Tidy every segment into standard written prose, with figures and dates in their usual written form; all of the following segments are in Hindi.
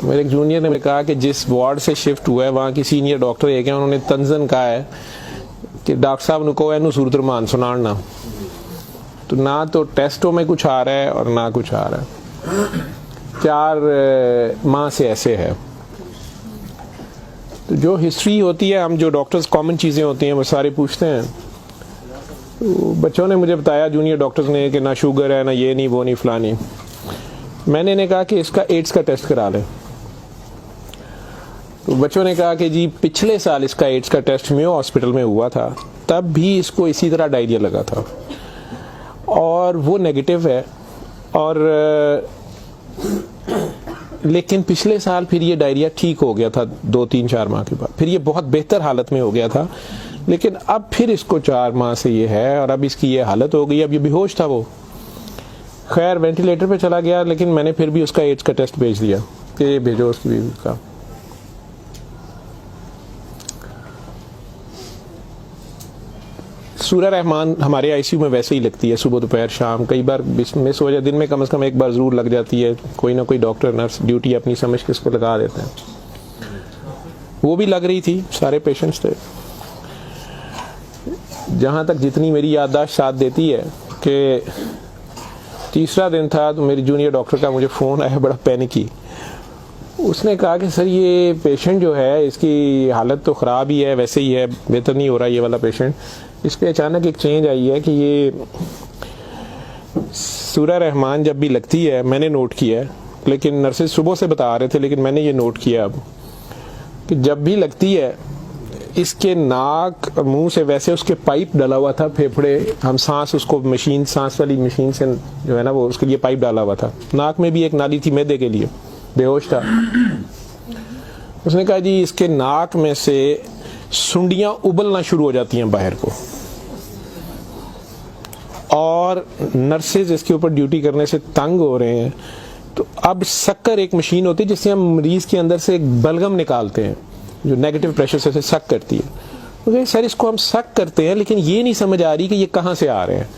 मेरे एक जूनियर ने कहा कि जिस वार्ड से शिफ्ट हुआ है वहाँ की सीनियर डॉक्टर एक है, उन्होंने तंजन कहा है कि डॉक्टर साहब ने कहो इनू सूरत रमान सुनाना, तो ना तो टेस्टों में कुछ आ रहा है और ना कुछ आ रहा है। 4 माह से ऐसे है। तो जो हिस्ट्री होती है, हम जो डॉक्टर्स कॉमन चीज़ें होती हैं वो सारे पूछते हैं। तो बच्चों ने मुझे बताया, जूनियर डॉक्टर्स ने, कि ना शुगर है, ना ये नहीं वो नहीं फलानी। मैंने इन्हें कहा कि इसका एड्स का टेस्ट करा लें। तो बच्चों ने कहा कि जी पिछले साल इसका एड्स का टेस्ट मेयो हॉस्पिटल में हुआ था, तब भी इसको इसी तरह डायरिया लगा था और वो नेगेटिव है, और लेकिन पिछले साल फिर ये डायरिया ठीक हो गया था 2-3-4 माह के बाद, फिर ये बहुत बेहतर हालत में हो गया था, लेकिन अब फिर इसको 4 माह से ये है और अब इसकी ये हालत हो गई। अब ये बेहोश था वो, खैर वेंटिलेटर पे चला गया, लेकिन मैंने फिर भी उसका एड्स का टेस्ट भेज दिया कि भेजो उसकी बीवी का। सूरह रहमान हमारे आईसीयू में वैसे ही लगती है, सुबह दोपहर शाम, कई बार मिस हो जाए, दिन में कम से कम एक बार ज़रूर लग जाती है। कोई ना कोई डॉक्टर नर्स ड्यूटी अपनी समझ के इसको लगा देते हैं। वो भी लग रही थी, सारे पेशेंट्स थे। जहाँ तक जितनी मेरी याददाश्त साथ देती है कि तीसरा दिन था तो मेरी जूनियर डॉक्टर का मुझे फ़ोन आया, बड़ा पैनिकी। उसने कहा कि सर ये पेशेंट जो है इसकी हालत तो ख़राब ही है, वैसे ही है, बेहतर नहीं हो रहा ये वाला पेशेंट। इस पर अचानक एक चेंज आई है कि ये सूरह रहमान जब भी लगती है, मैंने नोट किया है, लेकिन नर्सेज सुबह से बता रहे थे, लेकिन मैंने ये नोट किया अब कि जब भी लगती है इसके नाक और मुंह से वैसे उसके पाइप डाला हुआ था, फेफड़े, हम सांस उसको मशीन, सांस वाली मशीन से जो है ना वो उसके लिए पाइप डाला हुआ था, नाक में भी एक नाली थी मैदे के लिए, बेहोश था। उसने कहा जी इसके नाक में से सुंडियां उबलना शुरू हो जाती हैं बाहर को, और नर्सेज इसके ऊपर ड्यूटी करने से तंग हो रहे हैं। तो अब शक्कर एक मशीन होती है जिससे हम मरीज के अंदर से एक बलगम निकालते हैं जो नेगेटिव प्रेशर से सक करती है। तो सर इसको हम सक करते हैं, लेकिन ये नहीं समझ आ रही कि ये कहाँ से आ रहे हैं।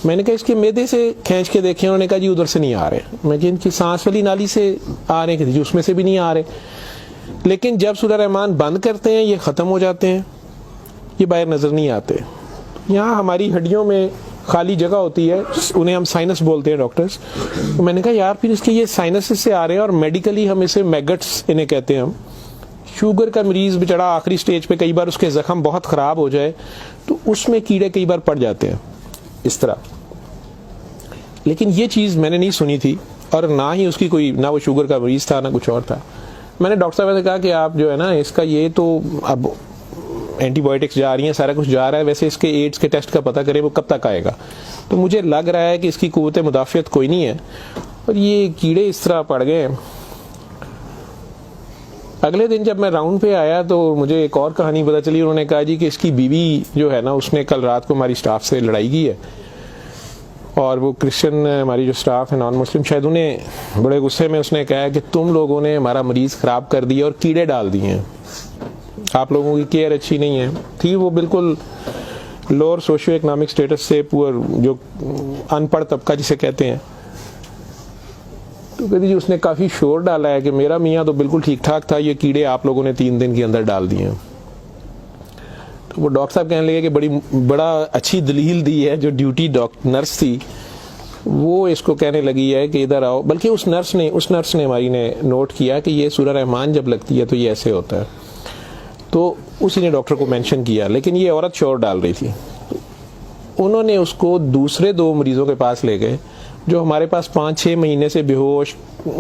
मैंने कहा इसके मैदे से खींच के देखे, उन्होंने कहा जी उधर से नहीं आ रहे। मैं जी इनकी सांस वाली नाली से आ रहे हैं, जी उसमें से भी नहीं आ रहे। लेकिन जब सूरह रहमान बंद करते हैं ये ख़त्म हो जाते हैं, ये बाहर नज़र नहीं आते। यहाँ हमारी हड्डियों में खाली जगह होती है, उन्हें हम साइनस बोलते हैं डॉक्टर्स। तो मैंने कहा यार फिर इसके ये साइनस से आ रहे हैं, और मेडिकली हम इसे मैगट्स इन्हें कहते हैं हम। शुगर का मरीज बेचारा आखिरी स्टेज पे, कई बार उसके जख्म बहुत ख़राब हो जाए तो उसमें कीड़े कई बार पड़ जाते हैं इस तरह। लेकिन ये चीज़ मैंने नहीं सुनी थी, और ना ही उसकी कोई, ना वो शुगर का मरीज था ना कुछ और था। मैंने डॉक्टर साहब से कहा कि आप जो है ना इसका ये तो अब एंटीबायोटिक्स जा रही हैं, सारा कुछ जा रहा है, वैसे इसके एड्स के टेस्ट का पता करें वो कब तक आएगा। तो मुझे लग रहा है कि इसकी कुव्वत मुदाफ़ियत कोई नहीं है, और ये कीड़े इस तरह पड़ गए। अगले दिन जब मैं राउंड पे आया तो मुझे एक और कहानी पता चली। उन्होंने कहा जी कि इसकी बीवी जो है ना उसने कल रात को हमारी स्टाफ से लड़ाई की है, और वो क्रिश्चियन हमारी जो स्टाफ है नॉन मुस्लिम, शायद उन्हें बड़े गुस्से में उसने कहा कि तुम लोगों ने हमारा मरीज़ ख़राब कर दिया और कीड़े डाल दिए हैं, आप लोगों की केयर अच्छी नहीं है। थी वो बिल्कुल लोअर सोशियो इकोनॉमिक स्टेटस से, पुअर, जो अनपढ़ तबका जिसे कहते हैं। तो कहती जी उसने काफ़ी शोर डाला है कि मेरा मियाँ तो बिल्कुल ठीक ठाक था, ये कीड़े आप लोगों ने 3 दिन के अंदर डाल दिए हैं। तो वो डॉक्टर साहब कहने लगे कि बड़ा अच्छी दलील दी है। जो ड्यूटी नर्स थी वो इसको कहने लगी है कि इधर आओ, बल्कि उस नर्स ने हमारी ने नोट किया कि ये सूरह रहमान जब लगती है तो ये ऐसे होता है, तो उसी ने डॉक्टर को मेंशन किया। लेकिन ये औरत शोर डाल रही थी। उन्होंने उसको दूसरे 2 मरीजों के पास ले गए जो हमारे पास 5-6 महीने से बेहोश,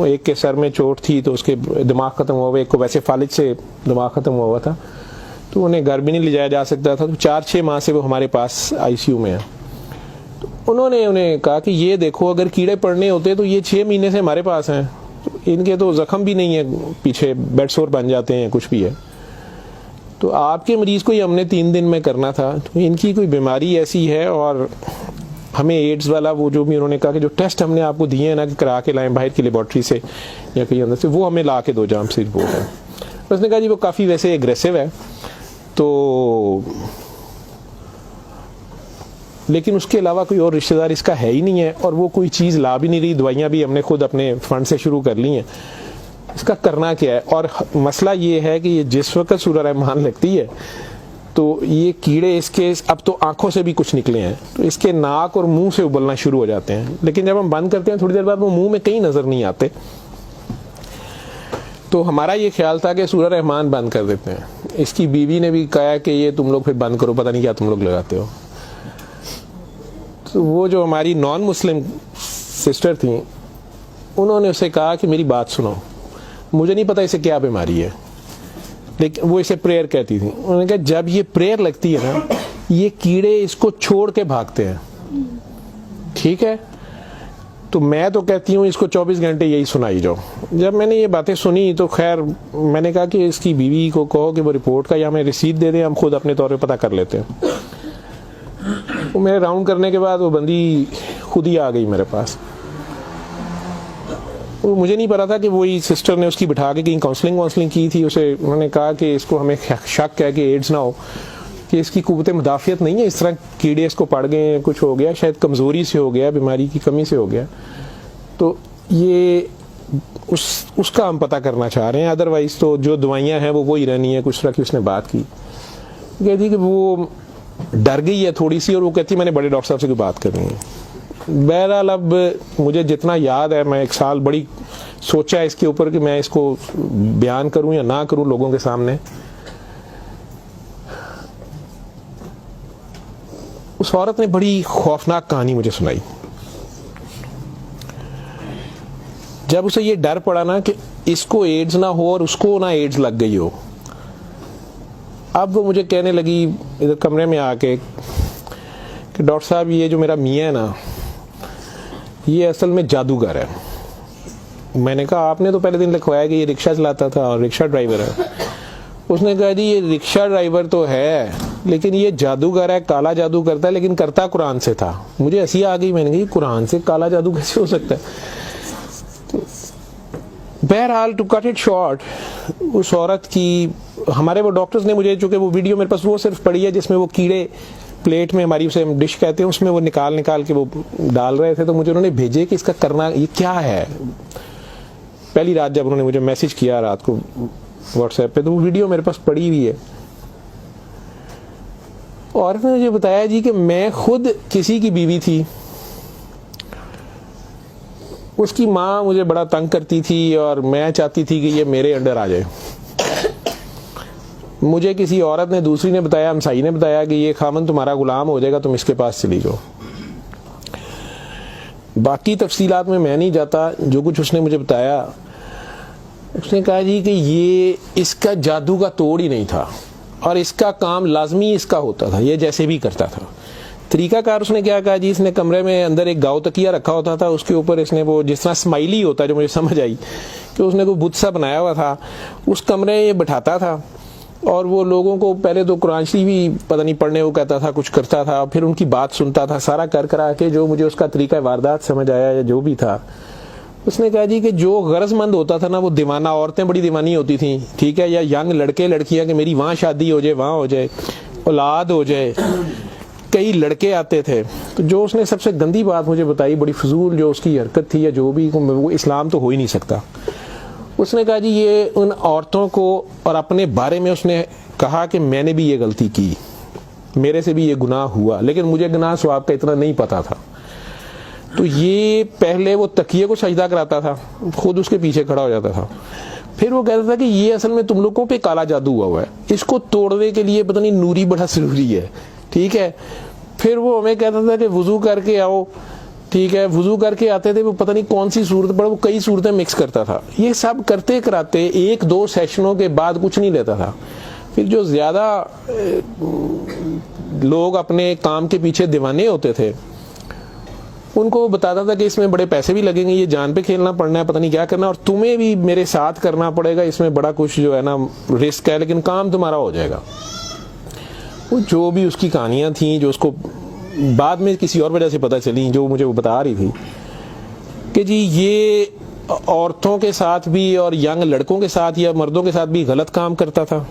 एक के सर में चोट थी तो उसके दिमाग ख़त्म हुआ हुआ, एक को वैसे फालिज से दिमाग ख़त्म हुआ हुआ था, तो उन्हें घर भी नहीं ले जाया जा सकता था। तो 4-6 माह से वो हमारे पास आईसीयू में है। तो उन्होंने उन्हें कहा कि ये देखो अगर कीड़े पड़ने होते तो ये 6 महीने से हमारे पास हैं, तो इनके तो जख्म भी नहीं है, पीछे बेड सोर बन जाते हैं, कुछ भी है, तो आपके मरीज़ को ही हमने 3 दिन में करना था। तो इनकी कोई बीमारी ऐसी है, और हमें एड्स वाला वो जो भी उन्होंने कहा कि जो टेस्ट हमने आपको दिए हैं ना कि करा के लाएं बाहर की लेबॉर्ट्री से या कहीं अंदर से, वो हमें ला के दो जहाँ से रिपोर्ट है। उसने कहा जी वो काफ़ी वैसे एग्रेसिव है, तो लेकिन उसके अलावा कोई और रिश्तेदार इसका है ही नहीं है, और वो कोई चीज़ ला भी नहीं रही। दवाइयाँ भी हमने खुद अपने फंड से शुरू कर ली हैं। इसका करना क्या है। और मसला ये है कि ये जिस वक्त सूरह रहमान लगती है तो ये कीड़े इसके अब तो आंखों से भी कुछ निकले हैं, तो इसके नाक और मुंह से उबलना शुरू हो जाते हैं। लेकिन जब हम बंद करते हैं थोड़ी देर बाद वो मुंह में कहीं नजर नहीं आते। तो हमारा ये ख्याल था कि सूरह रहमान बंद कर देते हैं। इसकी बीवी ने भी कहा कि ये तुम लोग फिर बंद करो, पता नहीं क्या तुम लोग लगाते हो। तो वो जो हमारी नॉन मुस्लिम सिस्टर थी उन्होंने उसे कहा कि मेरी बात सुनो, मुझे नहीं पता इसे क्या बीमारी है, लेकिन वो इसे प्रेयर कहती थी। उन्होंने कहा जब ये प्रेयर लगती है ना, ये कीड़े इसको छोड़ के भागते हैं, ठीक है। तो मैं तो कहती हूँ इसको 24 घंटे यही सुनाई जाओ। जब मैंने ये बातें सुनी तो खैर मैंने कहा कि इसकी बीवी को कहो कि वो रिपोर्ट का या हमें रिसीट दे दें, हम खुद अपने तौर पे पता कर लेते हैं। तो मेरे राउंड करने के बाद वो बंदी खुद ही आ गई मेरे पास। वो मुझे नहीं पता था कि वही सिस्टर ने उसकी बिठा के कहीं काउंसलिंग की थी। उसे उन्होंने कहा कि इसको हमें शक है कि एड्स ना हो, कि इसकी कुव्वत मुदाफ़ियत नहीं है, इस तरह कीड़े इसको पड़ गए, कुछ हो गया, शायद कमज़ोरी से हो गया, बीमारी की कमी से हो गया। तो ये उसका हम पता करना चाह रहे हैं। अदरवाइज़ तो जो दवाइयाँ हैं वो वही रहनी है। कुछ तरह की उसने बात की, कहती कि वो डर गई है थोड़ी सी, और वो कहती मैंने बड़े डॉक्टर साहब से कोई बात करनी है। बहरहाल अब मुझे जितना याद है, मैं 1 साल बड़ी सोचा इसके ऊपर कि मैं इसको बयान करूं या ना करूं लोगों के सामने। उस औरत ने बड़ी खौफनाक कहानी मुझे सुनाई। जब उसे ये डर पड़ा ना कि इसको एड्स ना हो और उसको ना एड्स लग गई हो, अब वो मुझे कहने लगी इधर कमरे में आके कि डॉक्टर साहब ये जो मेरा मियाँ है ना, ये असल में जादूगर है। मैंने कहा आपने तो पहले दिन लिखवाया कि ये रिक्शा चलाता था और रिक्शा ड्राइवर है। उसने कहा जी ये रिक्शा ड्राइवर तो है, लेकिन ये जादूगर है, काला जादू करता है, लेकिन करता कुरान से था। मुझे हंसी आ गई, मैंने कहा कुरान से काला जादू कैसे हो सकता है। बहरहाल टू कट इट शॉर्ट, उस औरत की हमारे वो डॉक्टर्स ने मुझे, चूंकि वो वीडियो मेरे पास वो सिर्फ पड़ी है जिसमें वो कीड़े प्लेट में, हमारी उसे हम डिश कहते हैं, उसमें वो निकाल के वो डाल रहे थे, तो मुझे उन्होंने भेजे कि इसका करना ये क्या है। पहली रात जब उन्होंने मुझे मैसेज किया रात को व्हाट्सएप पे, तो वो वीडियो मेरे पास पड़ी हुई है। और उसने मुझे बताया जी कि मैं खुद किसी की बीवी थी, उसकी माँ मुझे बड़ा तंग करती थी और मैं चाहती थी कि ये मेरे अंडर आ जाए। मुझे किसी औरत ने, दूसरी ने बताया, हमसाई ने बताया कि ये खामन तुम्हारा गुलाम हो जाएगा, तुम इसके पास चली जाओ। बाकी तफसीलात में मैं नहीं जाता। जो कुछ उसने मुझे बताया, उसने कहा जी कि ये इसका जादू का तोड़ ही नहीं था और इसका काम लाजमी इसका होता था, ये जैसे भी करता था। तरीकाकार उसने क्या कहा जी, इसने कमरे में अंदर एक गाँव तकिया रखा होता था, उसके ऊपर इसने वो जिस तरह स्माइली होता है, जो मुझे समझ आई कि उसने कोई बुत सा बनाया हुआ था, उस कमरे में ये बैठाता था और वो लोगों को पहले तो कुरान शरीफ भी पता नहीं पढ़ने को कहता था, कुछ करता था, फिर उनकी बात सुनता था, सारा कर करा के जो मुझे उसका तरीका वारदात समझ आया या जो भी था। उसने कहा जी कि जो गरजमंद होता था ना, वो दीवाना, औरतें बड़ी दीवानी होती थी, ठीक है, या यंग लड़के लड़कियां कि मेरी वहाँ शादी हो जाए, वहाँ हो जाए, औलाद हो जाए, कई लड़के आते थे। तो जो उसने सबसे गंदी बात मुझे बताई, बड़ी फजूल जो उसकी हरकत थी या जो भी, वो इस्लाम तो हो ही नहीं सकता। उसने कहा जी ये उन औरतों को, और अपने बारे में उसने कहा कि मैंने भी ये गलती की, मेरे से भी ये गुनाह हुआ, लेकिन मुझे गुनाह सवाब का इतना नहीं पता था। तो ये पहले वो तकिए को सजदा कराता था, खुद उसके पीछे खड़ा हो जाता था, फिर वो कहता था कि ये असल में तुम लोगों पे काला जादू हुआ है, इसको तोड़ने के लिए पता नहीं नूरी बड़ा जरूरी है, ठीक है। फिर वो हमें कहता था कि वुजू करके आओ, ठीक है, वुजू करके आते थे, वो पता नहीं कौन सी सूरत पड़ा, वो कई सूरतें मिक्स करता था। ये सब करते कराते 1-2 सेशनों के बाद कुछ नहीं लेता था। फिर जो ज्यादा लोग अपने काम के पीछे दीवाने होते थे, उनको बताता था कि इसमें बड़े पैसे भी लगेंगे, ये जान पे खेलना पड़ना है, पता नहीं क्या करना, और तुम्हें भी मेरे साथ करना पड़ेगा, इसमें बड़ा कुछ जो है ना रिस्क है, लेकिन काम तुम्हारा हो जाएगा। वो जो भी उसकी कहानियां थी, जो उसको बाद में किसी और वजह से पता चली, जो मुझे वो बता रही थी कि जी ये औरतों के साथ भी और यंग लड़कों के साथ या मर्दों के साथ भी गलत काम करता था,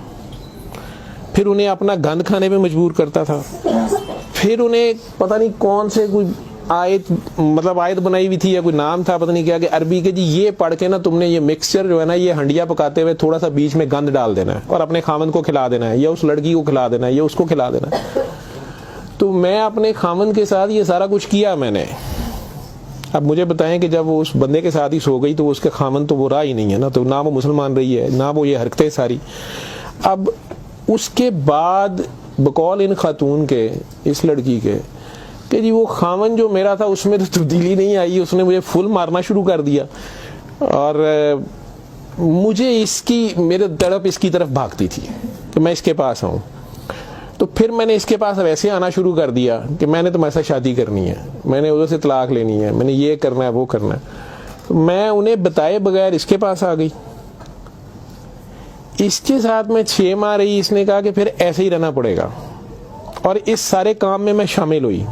फिर उन्हें अपना गंद खाने पे मजबूर करता था, फिर उन्हें पता नहीं कौन से कोई आयत, मतलब आयत बनाई हुई थी या कोई नाम था पता नहीं क्या, कि अरबी के जी ये पढ़ के ना तुमने ये मिक्सचर जो है ना, ये हंडिया पकाते हुए थोड़ा सा बीच में गंद डाल देना है और अपने खामन को खिला देना है, या उस लड़की को खिला देना है, या उसको खिला देना है। तो मैं अपने खामन के साथ ये सारा कुछ किया मैंने। अब मुझे बताएं कि जब वो उस बंदे के साथ ही सो गई तो उसके खामन तो वो रहा ही नहीं है ना, तो ना वो मुसलमान रही है ना वो ये हरकतें सारी। अब उसके बाद बकौल इन खातून के, इस लड़की के, कि जी वो खामन जो मेरा था उसमें तो तब्दीली नहीं आई, उसने मुझे फुल मारना शुरू कर दिया और मुझे इसकी, मेरे तड़प इसकी तरफ भागती थी कि मैं इसके पास आऊँ। तो फिर मैंने इसके पास वैसे आना शुरू कर दिया कि मैंने तुम्हारे साथ शादी करनी है, मैंने उधर से तलाक लेनी है, मैंने ये करना है वो करना है। तो मैं उन्हें बताए बगैर इसके पास आ गई। इसके साथ मैं 6 माह रही, इसने कहा कि फिर ऐसे ही रहना पड़ेगा और इस सारे काम में मैं शामिल हुई।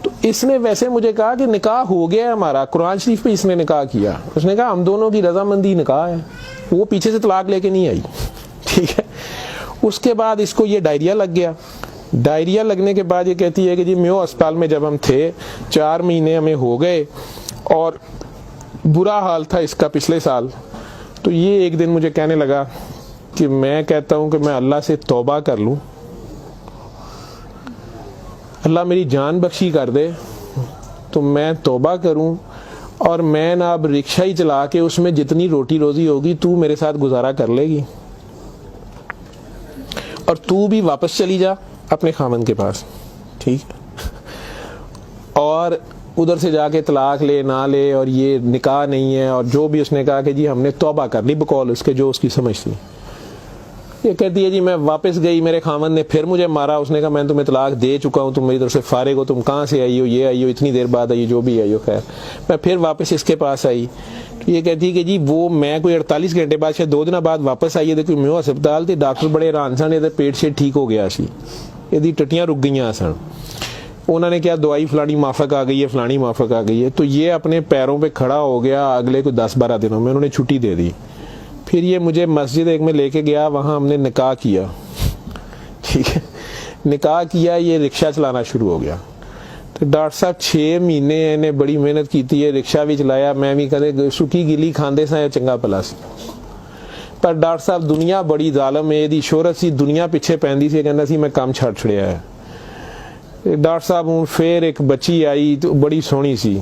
तो इसने वैसे मुझे कहा कि निकाह हो गया है हमारा, कुरान शरीफ पे इसने निकाह किया, उसने कहा हम दोनों की रजामंदी निकाह है, वो पीछे से तलाक लेके नहीं आई, ठीक है। उसके बाद इसको ये डायरिया लग गया। डायरिया लगने के बाद ये कहती है कि जी मेयो अस्पताल में जब हम थे 4 महीने हमें हो गए और बुरा हाल था इसका पिछले साल। तो ये एक दिन मुझे कहने लगा कि मैं कहता हूं कि मैं अल्लाह से तौबा कर लूं, अल्लाह मेरी जान बख्शी कर दे तो मैं तौबा करूं और मैं ना अब रिक्शा ही चला के उसमें जितनी रोटी रोजी होगी तू मेरे साथ गुजारा कर लेगी और तू भी वापस चली जा अपने खामन के पास, ठीक है। और उधर से जाके तलाक ले ना ले और ये निकाह नहीं है और जो भी उसने कहा कि जी हमने तौबा कर ली बकौल उसके जो उसकी समझ थी। ये कहती है जी मैं वापस गई, मेरे खामन ने फिर मुझे मारा, उसने कहा मैं तुम्हें तलाक दे चुका हूँ, तुम मेरी तरफ से फारिग हो, तुम कहाँ से आई हो, ये आई हो, इतनी देर बाद आई हो, जो भी आई हो। खैर मैं फिर वापस इसके पास आई। ये कहती है कि जी वो मैं कोई 48 घंटे बाद शायद 2 दिन बाद वापस आई है, देखो मैं अस्पताल थी, डॉक्टर बड़े हैरान सन, ये पेट से ठीक हो गया सी, यदि टट्टियां रुक गई सन, उन्होंने क्या दवाई फलानी माफक आ गई है, फलानी माफक आ गई है। तो ये अपने पैरों पे खड़ा हो गया। अगले कोई 10-12 दिनों में उन्होंने छुट्टी दे दी। फिर ये मुझे मस्जिद एक में लेके गया, वहाँ हमने निकाह किया, ठीक है। निकाह किया, ये रिक्शा चलाना शुरू हो गया। तो डॉक्टर साहब 6 महीने इन्हें बड़ी मेहनत की थी, रिक्शा भी चलाया, मैं भी कदे सुखी गिली खांदे सा चंगा भला सी। पर डॉक्टर साहब दुनिया बड़ी जालम है, दी शोहरत सी दुनिया पिछे पैंदी सी, कहना सी मैं काम छड़ छड़िया है। डॉक्टर साहब हूँ फिर एक बच्ची आई तो बड़ी सोहनी सी,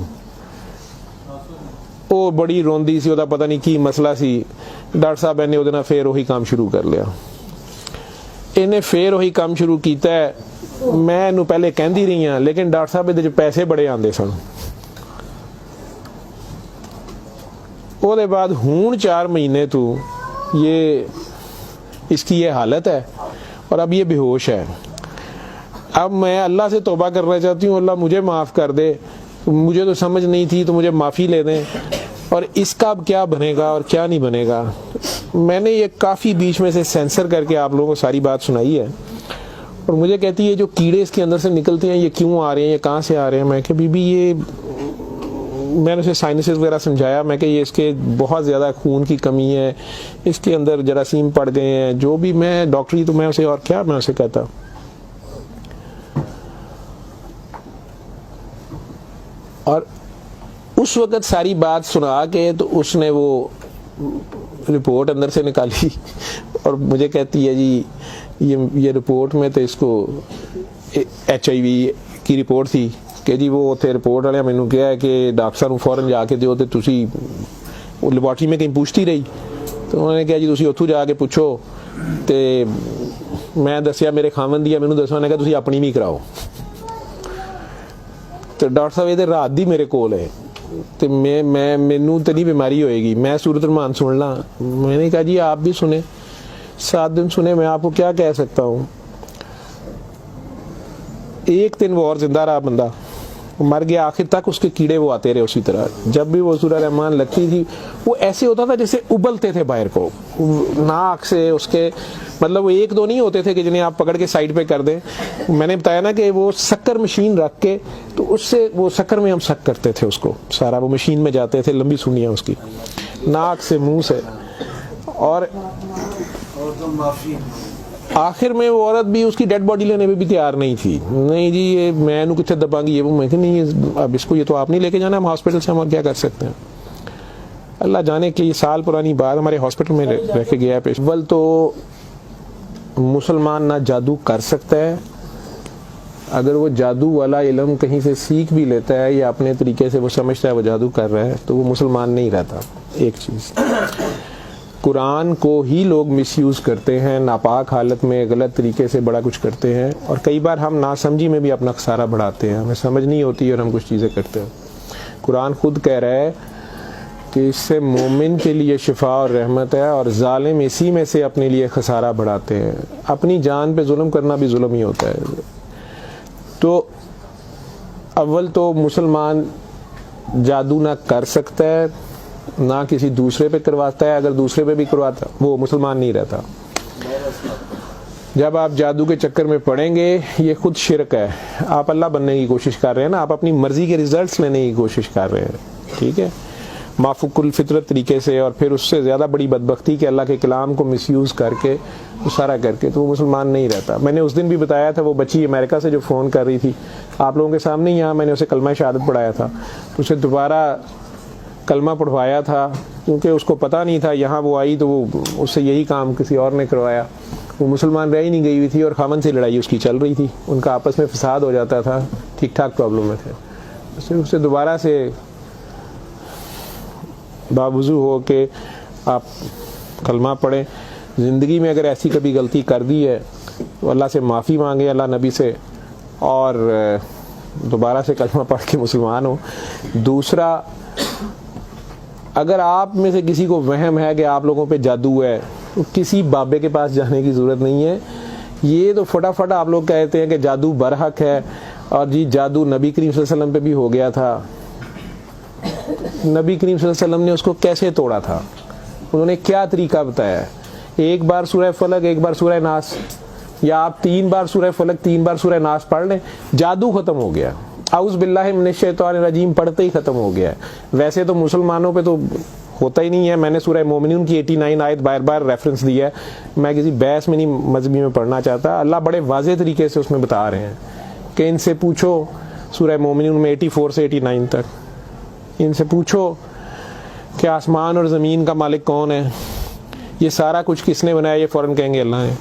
वो बड़ी रोंदी सी, ਉਹਦਾ पता नहीं की मसला सी। डॉक्टर साहब ने ਉਹਦੇ ਨਾਲ फिर वही काम शुरू कर लिया। इन्हें फिर वही काम शुरू किया है। मैं ਇਹਨੂੰ पहले कहती रही हाँ, लेकिन डॉक्टर साहब ਇਹਦੇ 'ਚ पैसे बड़े आते सन। ਉਹਦੇ बाद हूँ 4 महीने तो ये इसकी ये हालत है और अब ये बेहोश है। अब मैं अल्लाह से तौबा करना चाहती हूँ, अल्लाह मुझे माफ़ कर दे, मुझे तो समझ नहीं थी तो मुझे माफ़ी ले दें, और इसका अब क्या बनेगा और क्या नहीं बनेगा। मैंने ये काफ़ी बीच में से सेंसर करके आप लोगों को सारी बात सुनाई है। और मुझे कहती है जो कीड़े इसके अंदर से निकलते हैं ये क्यों आ रहे हैं, ये कहाँ से आ रहे हैं। मैं कि बीबी ये, मैंने उसे साइनसेस वगैरह समझाया, मैं कि ये इसके बहुत ज़्यादा खून की कमी है, इसके अंदर जरासीम पड़ गए हैं, जो भी। मैं डॉक्टरी तो मैं उसे और क्या मैं उसे कहता। और उस वक़्त सारी बात सुना के तो उसने वो रिपोर्ट अंदर से निकाली और मुझे कहती है जी ये रिपोर्ट में तो इसको HIV की रिपोर्ट थी कि जी वो उत्थे रिपोर्ट वाले मैनू कहा है कि डॉक्टर साहब फौरन जाके दिओ ते तुसी, वो लैबोरेटरी में कहीं पूछती रही तो उन्होंने कहा जी तुसी उत्थों जाके पूछो। ते मैं दसिया मेरे खामन दी मैनू दसो, उन्होंने कहा तुसी अपनी भी कराओ। तो डॉक्टर साहब ये रात दी मेरे कोल है तो मैं मैनू तो नहीं बीमारी होएगी, मैं सूरत रहमान सुन ला। मैंने कहा जी आप भी सुने, 7 दिन सुने, मैं आपको क्या कह सकता हूँ। 1 दिन वो और जिंदा रहा, बंदा मर गया। आखिर तक उसके कीड़े वो आते रहे उसी तरह। जब भी वो सूरह रहमान लगती थी वो ऐसे होता था जैसे उबलते थे बाहर को, नाक से उसके, मतलब वो 1-2 नहीं होते थे कि जिन्हें आप पकड़ के साइड पे कर दें। मैंने बताया ना कि वो शक्कर मशीन रख के तो उससे वो शक्कर में हम शक करते थे उसको सारा, वो मशीन में जाते थे, लंबी सुनियाँ उसकी नाक से मुंह से। और तो आखिर में वो औरत भी उसकी डेड बॉडी लेने में भी तैयार नहीं थी। नहीं जी ये मैं इन्हू कितने दबांगी, ये वो। मैं नहीं, अब इसको ये तो आप नहीं लेके जाना, हम हॉस्पिटल से हम और क्या कर सकते हैं। अल्लाह जाने के, ये साल पुरानी बात हमारे हॉस्पिटल में रह के गया है पेश। अव्वल तो मुसलमान ना जादू कर सकता है, अगर वो जादू वाला इल्म कहीं से सीख भी लेता है या अपने तरीके से वो समझता है वो जादू कर रहा है, तो वो मुसलमान नहीं रहता। एक चीज़, कुरान को ही लोग मिसयूज करते हैं, नापाक हालत में गलत तरीके से बड़ा कुछ करते हैं, और कई बार हम नासमझी में भी अपना खसारा बढ़ाते हैं, हमें समझ नहीं होती और हम कुछ चीज़ें करते हैं। कुरान खुद कह रहा है कि इससे मोमिन के लिए शिफा और रहमत है, और जालिम इसी में से अपने लिए खसारा बढ़ाते हैं। अपनी जान पे जुल्म करना भी जुल्म ही होता है। तो अव्वल तो मुसलमान जादू ना कर सकता है, ना किसी दूसरे पे करवाता है, अगर दूसरे पे भी करवाता वो मुसलमान नहीं रहता। जब आप जादू के चक्कर में पड़ेंगे, ये खुद शिरक है। आप अल्लाह बनने की कोशिश कर रहे हैं ना, आप अपनी मर्जी के रिजल्ट्स लेने की कोशिश कर रहे हैं, ठीक है, माफुकुल फितरत तरीके से, और फिर उससे ज़्यादा बड़ी बदबख्ती कि अल्लाह के कलाम को मिसयूज़ करके वो सारा करके, तो वो मुसलमान नहीं रहता। मैंने उस दिन भी बताया था, वो बच्ची अमेरिका से जो फ़ोन कर रही थी आप लोगों के सामने, यहाँ मैंने उसे कलमा शहादत पढ़ाया था, तो उसे दोबारा कलमा पढ़वाया था, क्योंकि उसको पता नहीं था। यहाँ वो आई तो वो उससे यही काम किसी और ने करवाया। वो मुसलमान रह ही नहीं गई हुई थी और खामन से लड़ाई उसकी चल रही थी, उनका आपस में फसाद हो जाता था, ठीक ठाक प्रॉब्लम में थे। उससे दोबारा से बावजू हो के आप कलमा पढ़ें। ज़िंदगी में अगर ऐसी कभी गलती कर दी है तो अल्लाह से माफ़ी मांगे, अल्लाह नबी से, और दोबारा से कलमा पढ़ के मुसलमान हो। दूसरा, अगर आप में से किसी को वहम है कि आप लोगों पे जादू है, तो किसी बाबे के पास जाने की ज़रूरत नहीं है। ये तो फटाफट आप लोग कहते हैं कि जादू बरहक है, और जी जादू नबी करीम सल्लल्लाहु अलैहि वसल्लम पे भी हो गया था। नबी करीम सल्लल्लाहु अलैहि वसल्लम ने उसको कैसे तोड़ा था, उन्होंने क्या तरीका बताया? एक बार सूरह फलक, एक बार सूरह नास, या आप 3 बार सूरह फलक 3 बार सूरह नास पढ़ लें, जादू ख़त्म हो गया। औज़ु बिल्लाहि मिनश शैतानिर रजीम पढ़ते ही ख़त्म हो गया है। वैसे तो मुसलमानों पे तो होता ही नहीं है। मैंने सूरह मोमिनून की 89 आयत बार बार रेफरेंस दिया है, मैं किसी बहस में नहीं मजहबी में पढ़ना चाहता। अल्लाह बड़े वाज़ेह तरीके से उसमें बता रहे हैं कि इनसे पूछो, सूरह मोमिनून में 84 से 89 तक, इनसे पूछो कि आसमान और ज़मीन का मालिक कौन है, ये सारा कुछ किसने बनाया, ये फ़ौरन कहेंगे अल्लाह है।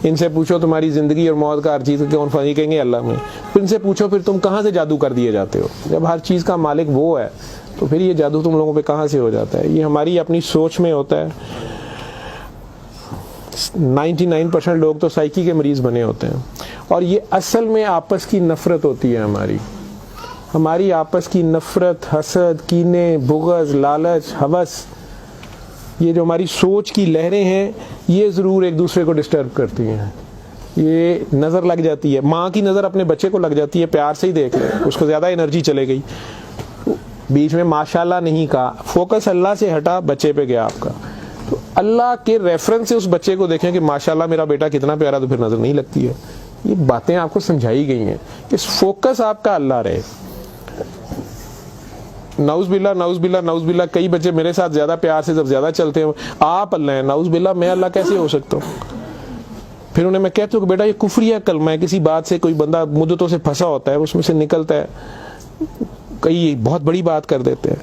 इनसे पूछो तुम्हारी ज़िंदगी और मौत का हर चीज़ कौन फनी, कहेंगे अल्लाह में। फिर इनसे पूछो फिर तुम कहाँ से जादू कर दिए जाते हो, जब हर चीज़ का मालिक वो है तो फिर ये जादू तुम लोगों पे कहाँ से हो जाता है? ये हमारी अपनी सोच में होता है। 99% लोग तो साइकी के मरीज़ बने होते हैं, और ये असल में आपस की नफ़रत होती है। हमारी आपस की नफ़रत, हसद, कीने, बुग़्ज़, लालच, हवस, ये जो हमारी सोच की लहरें हैं, ये ज़रूर एक दूसरे को डिस्टर्ब करती हैं। ये नज़र लग जाती है, माँ की नज़र अपने बच्चे को लग जाती है, प्यार से ही देख ले, उसको ज़्यादा एनर्जी चले गई, बीच में माशाल्लाह नहीं कहा, फोकस अल्लाह से हटा, बच्चे पे गया आपका। तो अल्लाह के रेफरेंस से उस बच्चे को देखें कि माशाल्लाह मेरा बेटा कितना प्यारा, तो फिर नज़र नहीं लगती है। ये बातें आपको समझाई गई हैं, इस फोकस आपका अल्लाह रहे। नाउज़ बिल्ला, नाउज़ बिल्ला, नाउज़ बिल्ला, कई बच्चे मेरे साथ ज़्यादा प्यार से जब ज़्यादा चलते हैं, आप अल्लाह हैं, नाउज़ बिल्ला मैं अल्लाह कैसे हो सकता हूँ? फिर उन्हें मैं कहता हूँ कि बेटा ये कुफ्रिया कलमा है। किसी बात से कोई बंदा मुद्दतों से फंसा होता है, उसमें से निकलता है, कई बहुत बड़ी बात कर देते हैं।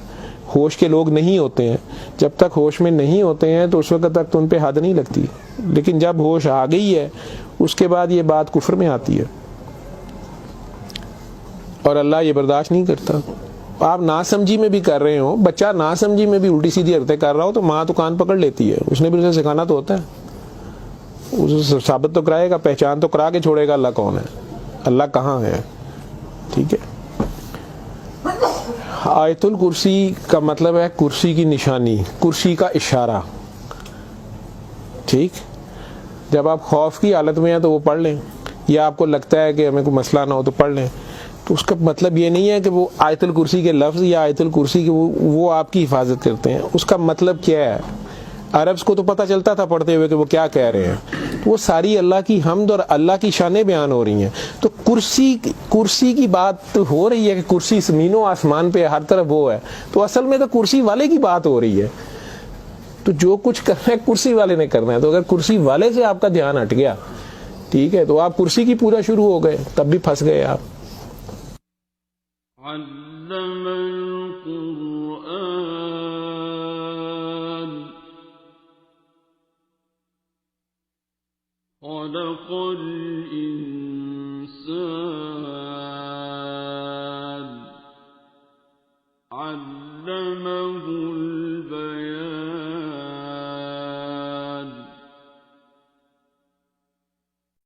होश के लोग नहीं होते हैं, जब तक होश में नहीं होते हैं तो उस वक्त तक तो उन पे हद नहीं लगती, लेकिन जब होश आ गई है उसके बाद ये बात कुफ्र में आती है, और अल्लाह ये बर्दाश्त नहीं करता। आप नासमझी में भी कर रहे हो, बच्चा नासमझी में भी उल्टी सीधी हरकतें कर रहा हो तो माँ तो कान पकड़ लेती है, उसने भी उसे सिखाना तो होता है, उसे साबित तो कराएगा, पहचान तो करा के छोड़ेगा अल्लाह कौन है, अल्लाह कहाँ है। ठीक है, आयतुल कुर्सी का मतलब है कुर्सी की निशानी, कुर्सी का इशारा। ठीक, जब आप खौफ की हालत में हैं तो वो पढ़ लें, या आपको लगता है कि हमें कोई मसला ना हो तो पढ़ लें, तो उसका मतलब ये नहीं है कि वो आयतुल कुर्सी के लफ्ज़ या आयतुल कुर्सी के वो आपकी हिफाजत करते हैं। उसका मतलब क्या है? अरब्स को तो पता चलता था पढ़ते हुए कि वो क्या कह रहे हैं, तो वो सारी अल्लाह की हम्द और अल्लाह की शानें बयान हो रही हैं। तो कुर्सी की बात तो हो रही है कि कुर्सी ज़मीनों आसमान पे हर तरफ वो है, तो असल में तो कुर्सी वाले की बात हो रही है। तो जो कुछ करना है कुर्सी वाले ने करना है, तो अगर कुर्सी वाले से आपका ध्यान हट गया ठीक है, तो आप कुर्सी की पूजा शुरू हो गए, तब भी फंस गए आप। खलक़ल इंसान